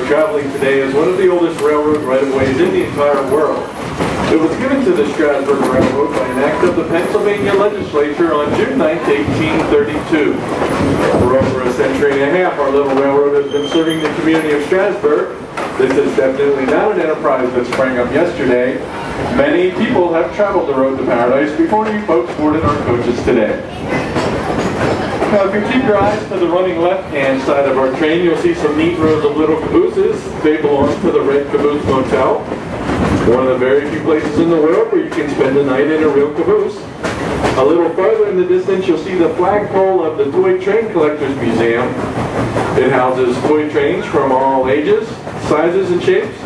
are traveling today is one of the oldest railroad right-of-ways in the entire world. It was given to the Strasburg Railroad by an act of the Pennsylvania legislature on June 9, 1832. For over a century and a half, our little railroad has been serving the community of Strasburg. This is definitely not an enterprise that sprang up yesterday. Many people have traveled the road to paradise before you folks boarded our coaches today. Now, if you keep your eyes to the running left-hand side of our train, you'll see some neat rows of little cabooses. They belong to the Red Caboose Motel, one of the very few places in the world where you can spend the night in a real caboose. A little farther in the distance, you'll see the flagpole of the Toy Train Collectors Museum. It houses toy trains from all ages, sizes, and shapes.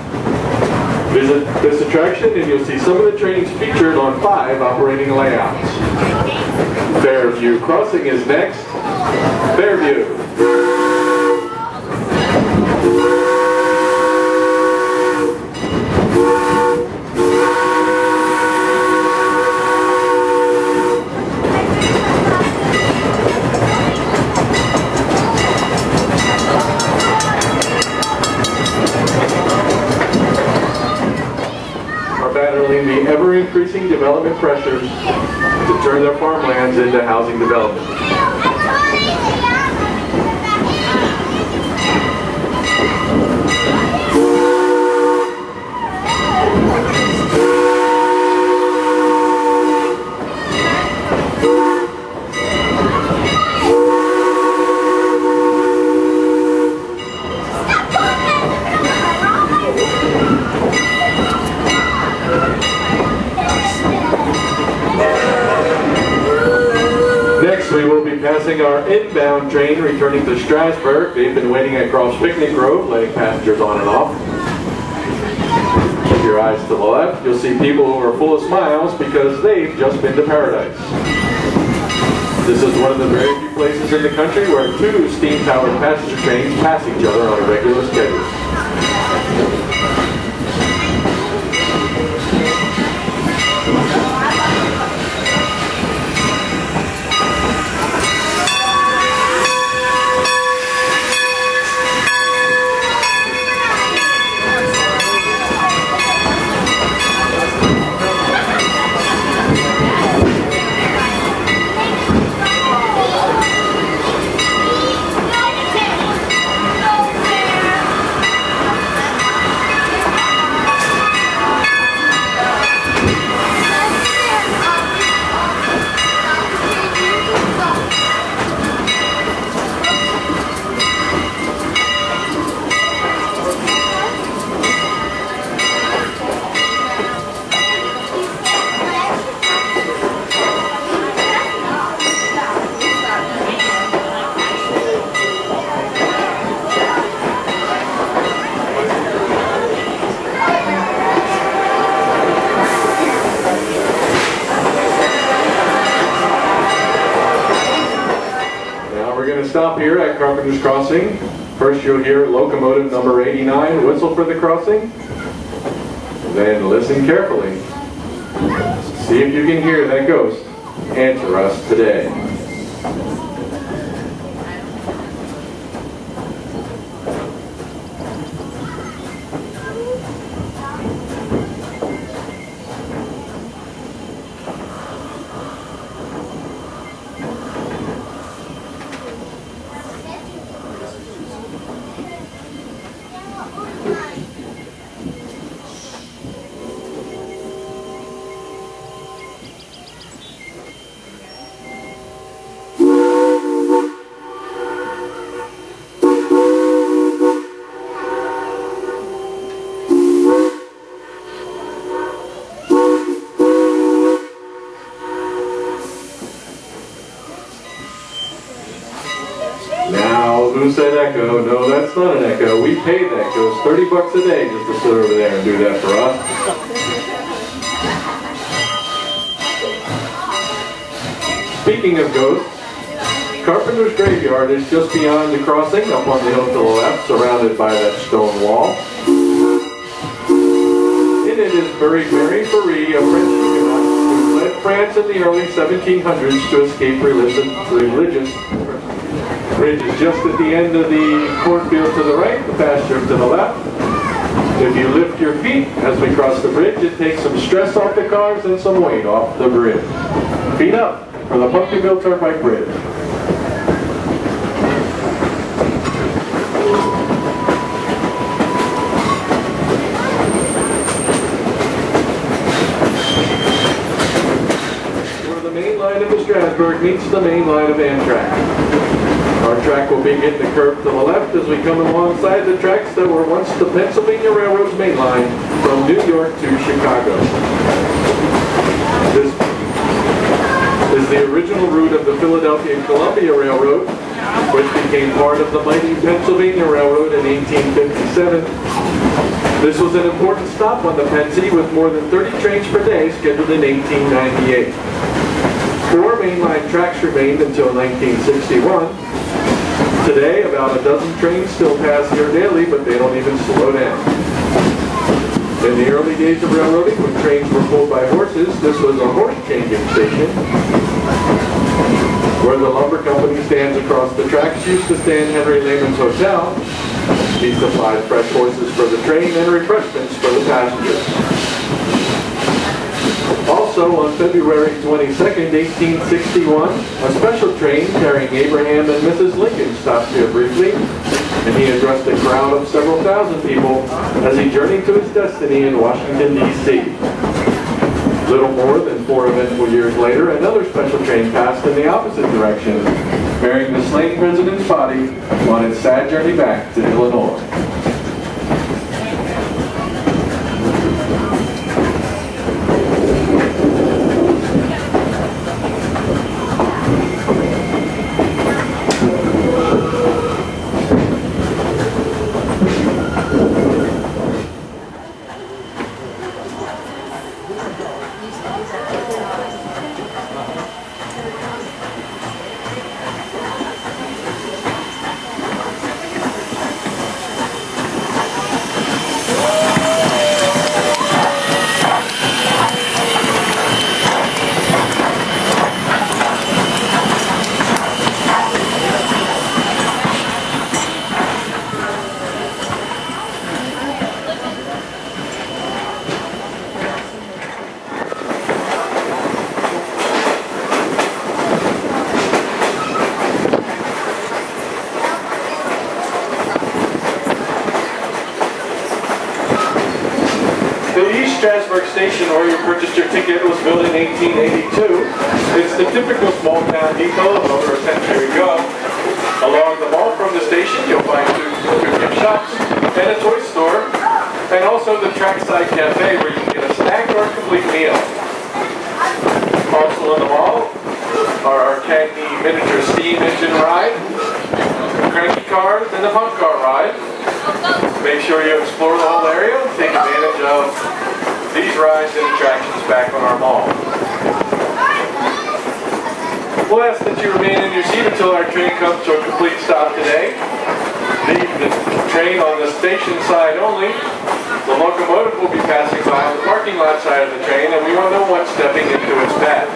Visit this attraction and you'll see some of the trains featured on 5 operating layouts. Fairview Crossing is next. Fairview. Battling the ever-increasing development pressures to turn their farmlands into housing development. We will be passing our inbound train returning to Strasburg. They've been waiting at Cross Picnic Grove, letting passengers on and off. Keep your eyes to the left. You'll see people who are full of smiles because they've just been to paradise. This is one of the very few places in the country where 2 steam-powered passenger trains pass each other on a regular schedule. Stop here at Carpenter's Crossing. First you'll hear locomotive number 89 whistle for the crossing. Then listen carefully. See if you can hear that ghost answer us today. Now, who said echo? No, that's not an echo. We paid that ghost $30 a day just to sit over there and do that for us. Speaking of ghosts, Carpenter's Graveyard is just beyond the crossing, up on the hill to the left, surrounded by that stone wall. In it is buried Mary Farie, a French Huguenot who fled France in the early 1700s to escape religious Bridge is just at the end of the cornfield to the right, the pasture to the left. If you lift your feet as we cross the bridge, it takes some stress off the cars and some weight off the bridge. Feet up for the Pumpkinville Turnpike Bridge. Where the main line of the Strasburg meets the main line of Amtrak. Our track will begin to curve to the left as we come alongside the tracks that were once the Pennsylvania Railroad's main line from New York to Chicago. This is the original route of the Philadelphia and Columbia Railroad, which became part of the mighty Pennsylvania Railroad in 1857. This was an important stop on the Pennsy with more than 30 trains per day scheduled in 1898. 4 mainline tracks remained until 1961. Today, about a dozen trains still pass here daily, but they don't even slow down. In the early days of railroading, when trains were pulled by horses, this was a horse changing station. Where the lumber company stands across the tracks used to stand Henry Lehman's Hotel. He supplied fresh horses for the train and refreshments for the passengers. Also, on February 22nd, 1861, a special train carrying Abraham and Mrs. Lincoln stopped here briefly, and he addressed a crowd of several thousand people as he journeyed to his destiny in Washington, D.C. Little more than 4 eventful years later, another special train passed in the opposite direction, bearing the slain president's body on its sad journey back to Illinois. Strasburg Station, where you purchased your ticket, was built in 1882. It's the typical small town depot of over a century ago. Along the mall from the station, you'll find two gift shops and a toy store, and also the trackside cafe where you can get a snack or a complete meal. Also in the mall are our Cagney miniature steam engine ride, cranky cars, and the pump car ride. Make sure you explore the whole area and take advantage of these rides and attractions back on our mall. We'll ask that you remain in your seat until our train comes to a complete stop today. Leave the train on the station side only. The locomotive will be passing by on the parking lot side of the train, and we want no one stepping into its path.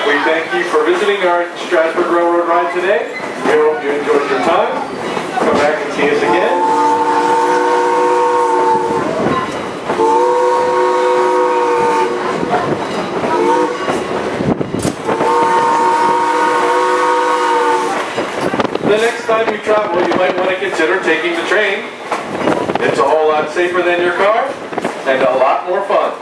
We thank you for visiting our Strasburg Railroad ride today. We hope you enjoyed your time. Come back and see us again. The next time you travel, you might want to consider taking the train. It's a whole lot safer than your car, and a lot more fun.